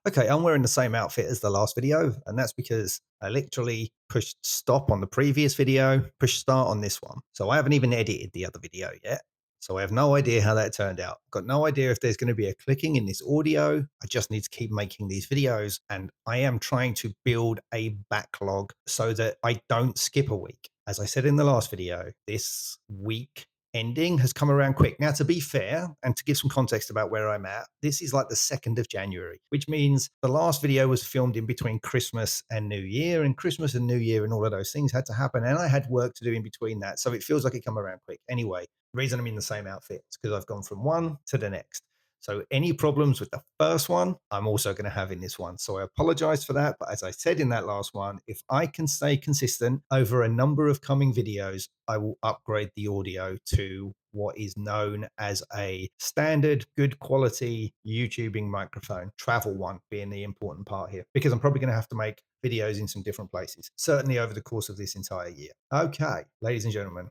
Okay, I'm wearing the same outfit as the last video, and that's because I literally pushed stop on the previous video, pushed start on this one. So I haven't even edited the other video yet. So I have no idea how that turned out. Got no idea if there's going to be a clicking in this audio. I just need to keep making these videos, and I am trying to build a backlog so that I don't skip a week. As I said in the last video, this week ending has come around quick. Now, to be fair, and to give some context about where I'm at, this is like the 2nd of January, which means the last video was filmed in between Christmas and New Year, and Christmas and New Year and all of those things had to happen. And I had work to do in between that. So it feels like it come around quick. Anyway, the reason I'm in the same outfit is because I've gone from one to the next. So any problems with the first one, I'm also going to have in this one. So I apologize for that. But as I said in that last one, if I can stay consistent over a number of coming videos, I will upgrade the audio to what is known as a standard, good quality YouTubing microphone, travel one being the important part here, because I'm probably going to have to make videos in some different places, certainly over the course of this entire year. Okay, ladies and gentlemen,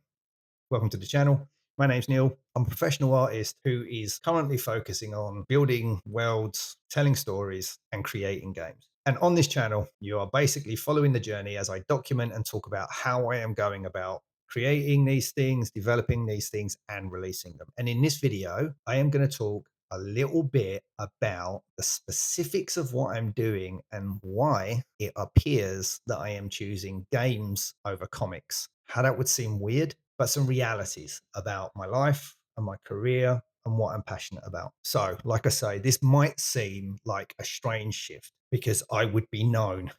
welcome to the channel. My name's Neil. I'm a professional artist who is currently focusing on building worlds, telling stories, and creating games. And on this channel, you are basically following the journey as I document and talk about how I am going about creating these things, developing these things, and releasing them. And in this video, I am going to talk a little bit about the specifics of what I'm doing and why it appears that I am choosing games over comics. How that would seem weird, but some realities about my life and my career and what I'm passionate about. So, like I say, this might seem like a strange shift because I would be known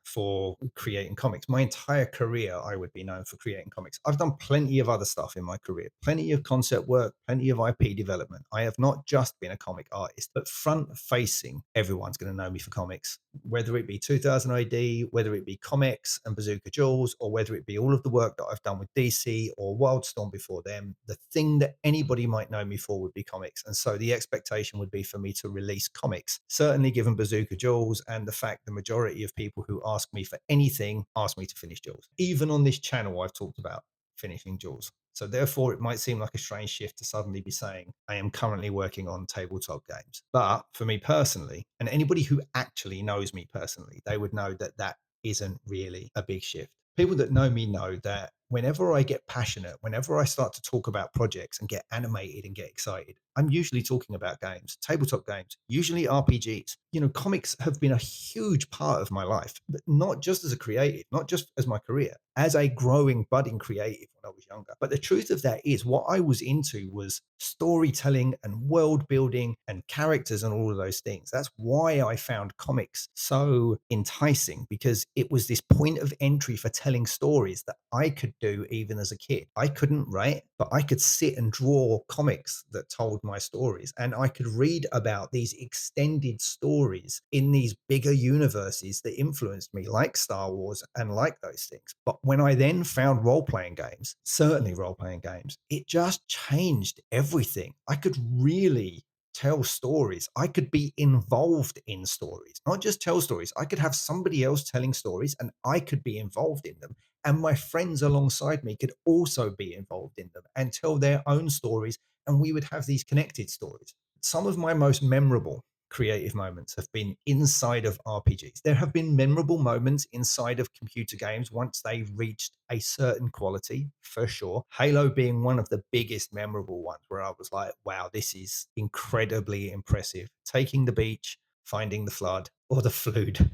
for creating comics. My entire career, I would be known for creating comics. I've done plenty of other stuff in my career, plenty of concept work, plenty of IP development. I have not just been a comic artist, but front facing, everyone's going to know me for comics, whether it be 2000 AD, whether it be comics and Bazooka Jules, or whether it be all of the work that I've done with DC or Wildstorm before them. The thing that anybody might know me for would be comics. And so the expectation would be for me to release comics, certainly given Bazooka Jules and the fact the majority of people who ask me for anything ask me to finish Jules. Even on this channel, I've talked about finishing Jules. So therefore, it might seem like a strange shift to suddenly be saying, I am currently working on tabletop games. But for me personally, and anybody who actually knows me personally, they would know that that isn't really a big shift. People that know me know that whenever I get passionate, whenever I start to talk about projects and get animated and get excited, I'm usually talking about games, tabletop games, usually RPGs. You know, comics have been a huge part of my life, but not just as a creative, not just as my career, as a growing, budding creative when I was younger. But the truth of that is, what I was into was storytelling and world building and characters and all of those things. That's why I found comics so enticing, because it was this point of entry for telling stories that I could do even as a kid. I couldn't write, but I could sit and draw comics that told my stories. And I could read about these extended stories in these bigger universes that influenced me, like Star Wars and like those things. But when I then found role playing games, certainly role playing games, it just changed everything. I could really tell stories. I could be involved in stories, not just tell stories. I could have somebody else telling stories and I could be involved in them. And my friends alongside me could also be involved in them and tell their own stories. And we would have these connected stories. Some of my most memorable creative moments have been inside of RPGs. There have been memorable moments inside of computer games once they reached a certain quality, for sure. Halo being one of the biggest memorable ones, where I was like, wow, this is incredibly impressive. Taking the beach, finding the flood, or the flood,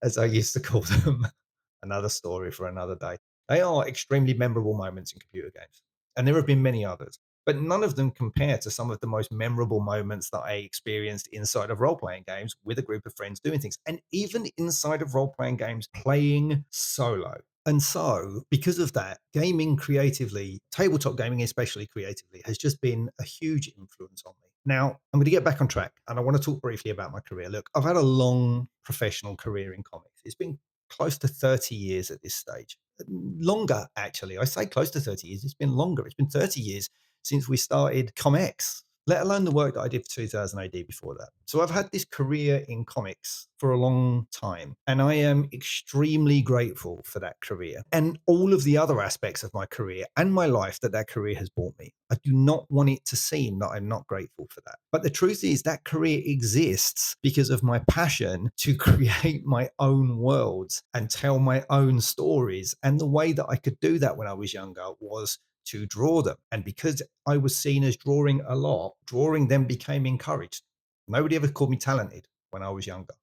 as I used to call them. Another story for another day. They are extremely memorable moments in computer games. And there have been many others, but none of them compare to some of the most memorable moments that I experienced inside of role playing games with a group of friends doing things, and even inside of role playing games playing solo. And so, because of that, gaming creatively, tabletop gaming especially creatively, has just been a huge influence on me. Now, I'm going to get back on track and I want to talk briefly about my career. Look, I've had a long professional career in comics. It's been close to 30 years at this stage. Longer, actually. I say close to 30 years. It's been longer. It's been 30 years since we started ComX. let alone the work that I did for 2000 AD before that. So I've had this career in comics for a long time, and I am extremely grateful for that career and all of the other aspects of my career and my life that that career has brought me. I do not want it to seem that I'm not grateful for that. But the truth is, that career exists because of my passion to create my own worlds and tell my own stories. And the way that I could do that when I was younger was to draw them. And because I was seen as drawing a lot, drawing then became encouraged. Nobody ever called me talented when I was younger.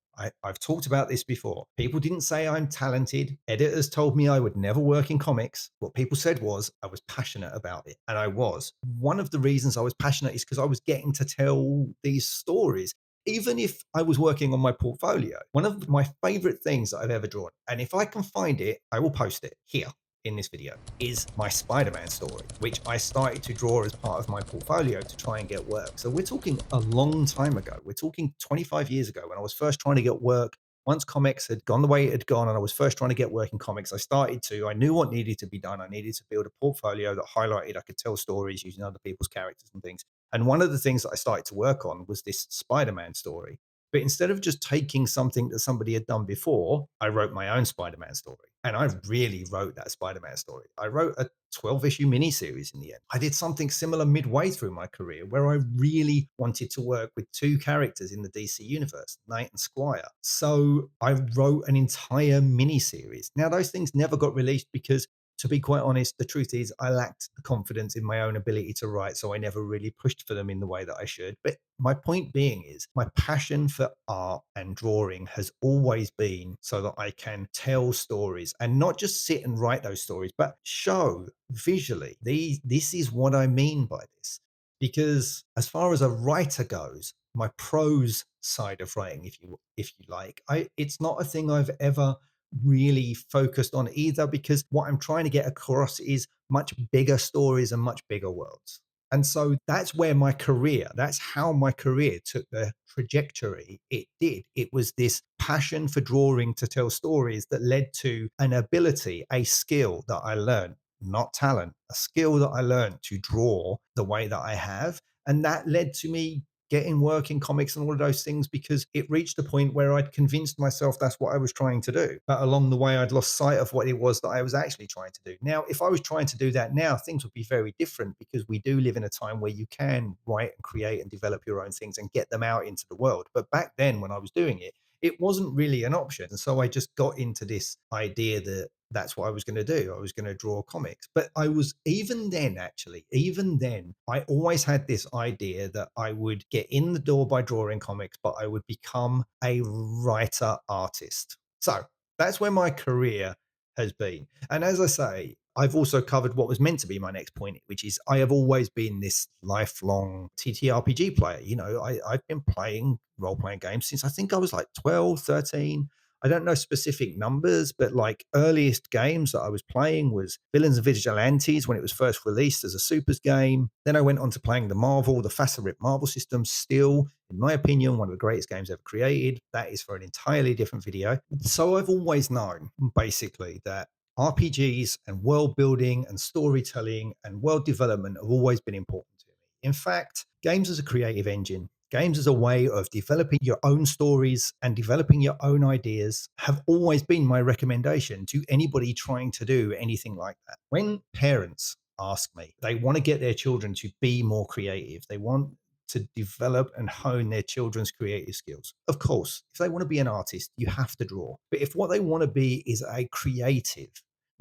I've talked about this before. People didn't say I'm talented. Editors told me I would never work in comics. What people said was I was passionate about it. And I was. One of the reasons I was passionate is because I was getting to tell these stories. Even if I was working on my portfolio, one of my favorite things that I've ever drawn, and if I can find it, I will post it here in this video, is my Spider-Man story, which I started to draw as part of my portfolio to try and get work. So we're talking a long time ago. We're talking 25 years ago when I was first trying to get work. Once comics had gone the way it had gone and I was first trying to get work in comics, I knew what needed to be done. I needed to build a portfolio that highlighted I could tell stories using other people's characters and things. And one of the things that I started to work on was this Spider-Man story. But instead of just taking something that somebody had done before, I wrote my own Spider-Man story. And I really wrote that Spider-Man story. I wrote a 12-issue miniseries in the end. I did something similar midway through my career where I really wanted to work with two characters in the DC universe, Knight and Squire. So I wrote an entire miniseries. Now, those things never got released because, to be quite honest, the truth is I lacked the confidence in my own ability to write, so I never really pushed for them in the way that I should. But my point being is my passion for art and drawing has always been so that I can tell stories and not just sit and write those stories, but show visually this is what I mean by this. Because as far as a writer goes, my prose side of writing, if you like, it's not a thing I've ever really focused on either, because what I'm trying to get across is much bigger stories and much bigger worlds. And so that's where that's how my career took the trajectory it did. It was this passion for drawing to tell stories that led to an ability, a skill that I learned, not talent, a skill that I learned to draw the way that I have. And that led to me getting work in comics and all of those things because it reached a point where I'd convinced myself that's what I was trying to do. But along the way, I'd lost sight of what it was that I was actually trying to do. Now, if I was trying to do that now, things would be very different because we do live in a time where you can write and create and develop your own things and get them out into the world. But back then, when I was doing it, it wasn't really an option. And so I just got into this idea that that's what I was going to do. I was going to draw comics. But I was, even then, I always had this idea that I would get in the door by drawing comics, but I would become a writer artist. So that's where my career has been. And as I say, I've also covered what was meant to be my next point, which is I have always been this lifelong TTRPG player. I've been playing role playing games since I think I was like 12, 13. I don't know specific numbers, but like earliest games that I was playing was Villains and Vigilantes when it was first released as a Supers game. Then I went on to playing the Faster Rip Marvel system, still, in my opinion, one of the greatest games ever created. That is for an entirely different video. So I've always known, basically, that RPGs and world building and storytelling and world development have always been important to me. In fact, games as a creative engine, games as a way of developing your own stories and developing your own ideas have always been my recommendation to anybody trying to do anything like that. When parents ask me, they want to get their children to be more creative, they want to develop and hone their children's creative skills. Of course, if they want to be an artist, you have to draw. But if what they want to be is a creative,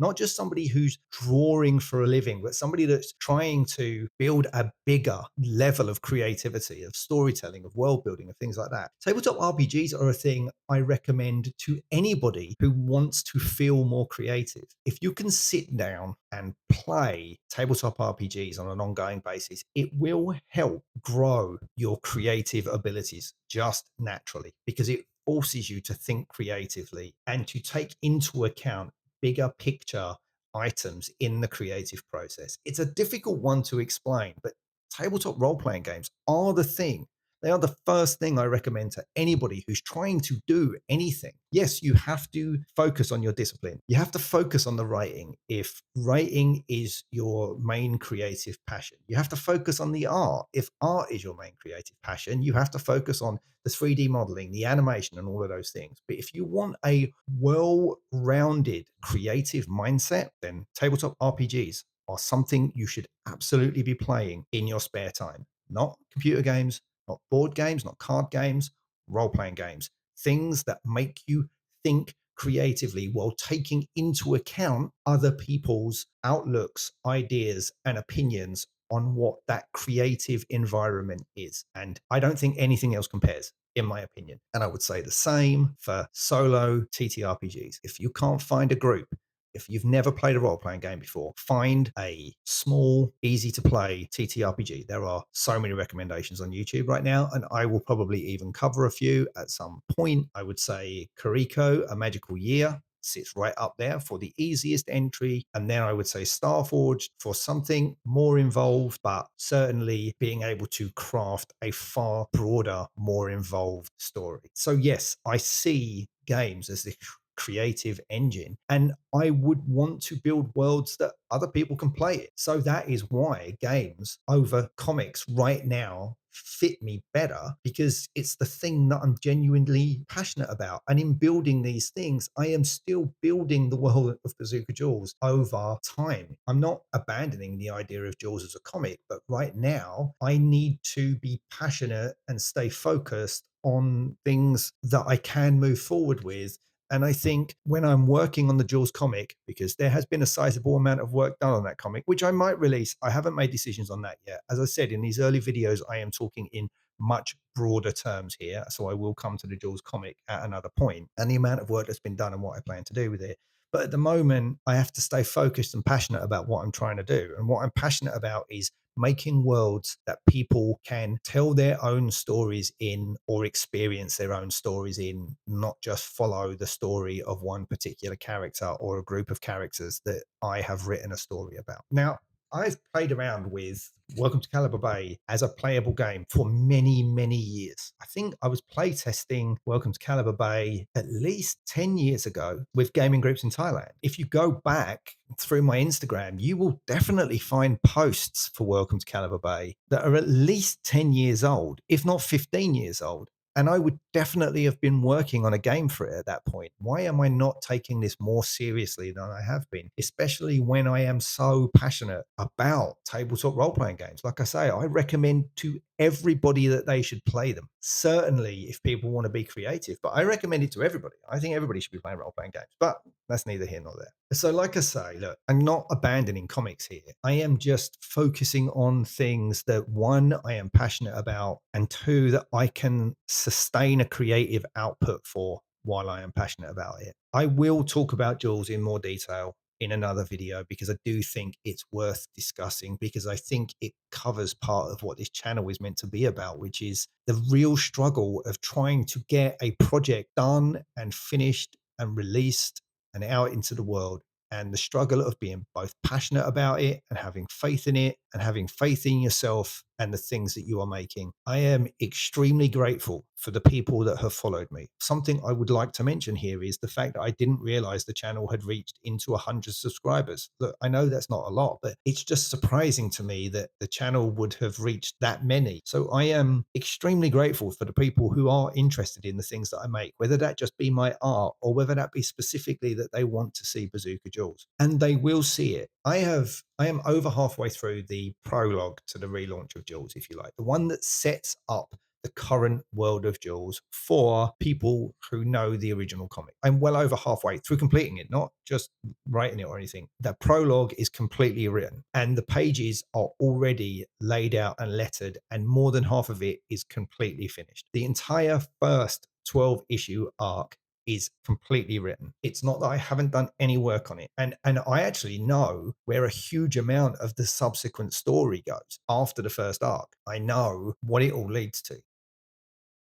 not just somebody who's drawing for a living, but somebody that's trying to build a bigger level of creativity, of storytelling, of world building, of things like that. Tabletop RPGs are a thing I recommend to anybody who wants to feel more creative. If you can sit down and play tabletop RPGs on an ongoing basis, it will help grow your creative abilities just naturally because it forces you to think creatively and to take into account bigger picture items in the creative process. It's a difficult one to explain, but tabletop role playing games are the thing They are the first thing I recommend to anybody who's trying to do anything. Yes, you have to focus on your discipline. You have to focus on the writing if writing is your main creative passion. You have to focus on the art if art is your main creative passion. You have to focus on the 3D modeling, the animation, and all of those things. But if you want a well rounded creative mindset, then tabletop RPGs are something you should absolutely be playing in your spare time. Not computer games, not board games, not card games, role playing games. Things that make you think creatively while taking into account other people's outlooks, ideas, and opinions on what that creative environment is. And I don't think anything else compares, in my opinion. And I would say the same for solo TTRPGs. If you can't find a group, if you've never played a role playing game before, find a small, easy to play TTRPG. There are so many recommendations on YouTube right now, and I will probably even cover a few at some point. I would say Kariko, A Magical Year, sits right up there for the easiest entry. And then I would say Starforged for something more involved, but certainly being able to craft a far broader, more involved story. So, yes, I see games as the creative engine, and I would want to build worlds that other people can play it. So that is why games over comics right now fit me better, because it's the thing that I'm genuinely passionate about. And in building these things, I am still building the world of Bazooka Jules over time. I'm not abandoning the idea of Jules as a comic, but right now I need to be passionate and stay focused on things that I can move forward with. And I think when I'm working on the Jules comic, because there has been a sizable amount of work done on that comic, which I might release, I haven't made decisions on that yet. As I said, in these early videos, I am talking in much broader terms here. So I will come to the Jules comic at another point and the amount of work that's been done and what I plan to do with it. But at the moment, I have to stay focused and passionate about what I'm trying to do. And what I'm passionate about is making worlds that people can tell their own stories in or experience their own stories in, not just follow the story of one particular character or a group of characters that I have written a story about. Now, I've played around with Welcome to Caliber Bay as a playable game for many, many years. I think I was playtesting Welcome to Caliber Bay at least 10 years ago with gaming groups in Thailand. If you go back through my Instagram, you will definitely find posts for Welcome to Caliber Bay that are at least 10 years old, if not 15 years old. And I would definitely have been working on a game for it at that point. Why am I not taking this more seriously than I have been? Especially when I am so passionate about tabletop role playing games. Like I say, I recommend to everybody that they should play them. Certainly, if people want to be creative, but I recommend it to everybody. I think everybody should be playing role playing games, but that's neither here nor there. So, like I say, look, I'm not abandoning comics here. I am just focusing on things that, one, I am passionate about, and two, that I can sustain a creative output for while I am passionate about it. I will talk about Jules in more detail in another video, because I do think it's worth discussing, because I think it covers part of what this channel is meant to be about, which is the real struggle of trying to get a project done and finished and released and out into the world, and the struggle of being both passionate about it and having faith in it and having faith in yourself and the things that you are making. I am extremely grateful for the people that have followed me. Something I would like to mention here is the fact that I didn't realize the channel had reached into 100 subscribers. Look, I know that's not a lot, but it's just surprising to me that the channel would have reached that many. So I am extremely grateful for the people who are interested in the things that I make, whether that just be my art or whether that be specifically that they want to see Bazooka Jules, and they will see it. I am over halfway through the prologue to the relaunch of Jules, if you like, the one that sets up the current world of Jules for people who know the original comic. I'm well over halfway through completing it, not just writing it or anything. The prologue is completely written and the pages are already laid out and lettered, and more than half of it is completely finished. The entire first 12 issue arc is completely written. It's not that I haven't done any work on it. And I actually know where a huge amount of the subsequent story goes after the first arc. I know what it all leads to.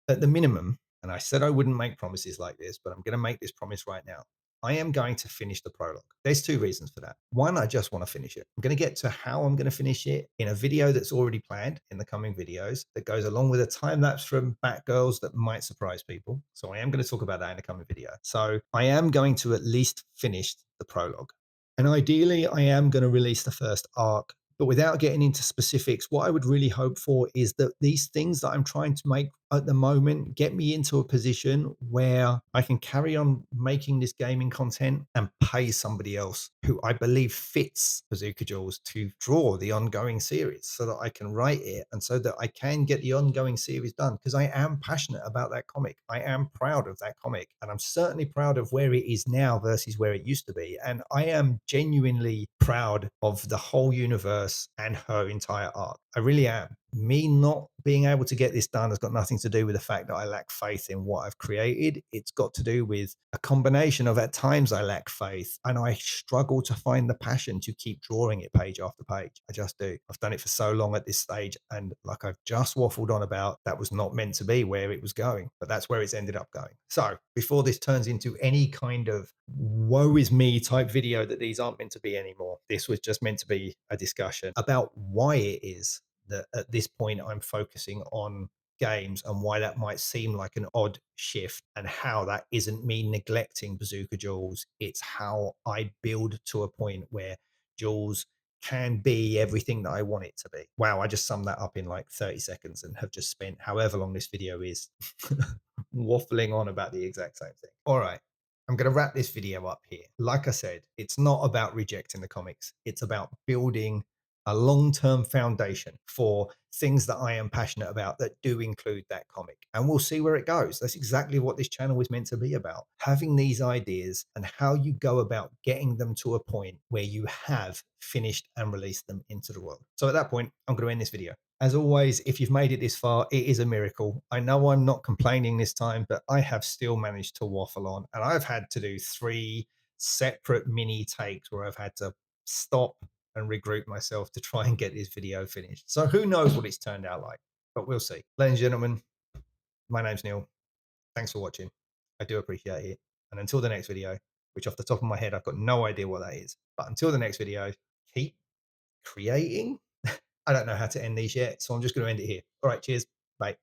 At the minimum, and I said I wouldn't make promises like this, but I'm going to make this promise right now. I am going to finish the prologue. There's two reasons for that. One, I just want to finish it. I'm going to get to how I'm going to finish it in a video that's already planned in the coming videos that goes along with a time lapse from Batgirls that might surprise people. So I am going to talk about that in the coming video. So I am going to at least finish the prologue. And ideally, I am going to release the first arc. But without getting into specifics, what I would really hope for is that these things that I'm trying to make at the moment get me into a position where I can carry on making this gaming content and pay somebody else who I believe fits Bazooka Jules to draw the ongoing series so that I can write it and so that I can get the ongoing series done because I am passionate about that comic. I am proud of that comic and I'm certainly proud of where it is now versus where it used to be. And I am genuinely proud of the whole universe and her entire arc. I really am. Me not being able to get this done has got nothing to do with the fact that I lack faith in what I've created. It's got to do with a combination of at times I lack faith and I struggle to find the passion to keep drawing it page after page. I just do. I've done it for so long at this stage. And like I've just waffled on about, that was not meant to be where it was going, but that's where it's ended up going. So before this turns into any kind of woe is me type video that these aren't meant to be anymore, this was just meant to be a discussion about why it is that at this point I'm focusing on games and why that might seem like an odd shift and how that isn't me neglecting Bazooka Jules. It's how I build to a point where Jules can be everything that I want it to be. Wow, I just summed that up in like 30 seconds and have just spent however long this video is waffling on about the exact same thing. All right. I'm going to wrap this video up here. Like I said, it's not about rejecting the comics. It's about building a long-term foundation for things that I am passionate about that do include that comic. And we'll see where it goes. That's exactly what this channel is meant to be about. Having these ideas and how you go about getting them to a point where you have finished and released them into the world. So at that point, I'm going to end this video. As always, if you've made it this far, it is a miracle. I know I'm not complaining this time, but I have still managed to waffle on. And I've had to do 3 separate mini takes where I've had to stop and regroup myself to try and get this video finished. So who knows what it's turned out like, but we'll see. Ladies and gentlemen, my name's Neil. Thanks for watching. I do appreciate it. And until the next video, which off the top of my head, I've got no idea what that is. But until the next video, keep creating. I don't know how to end these yet, so I'm just going to end it here. All right, cheers. Bye.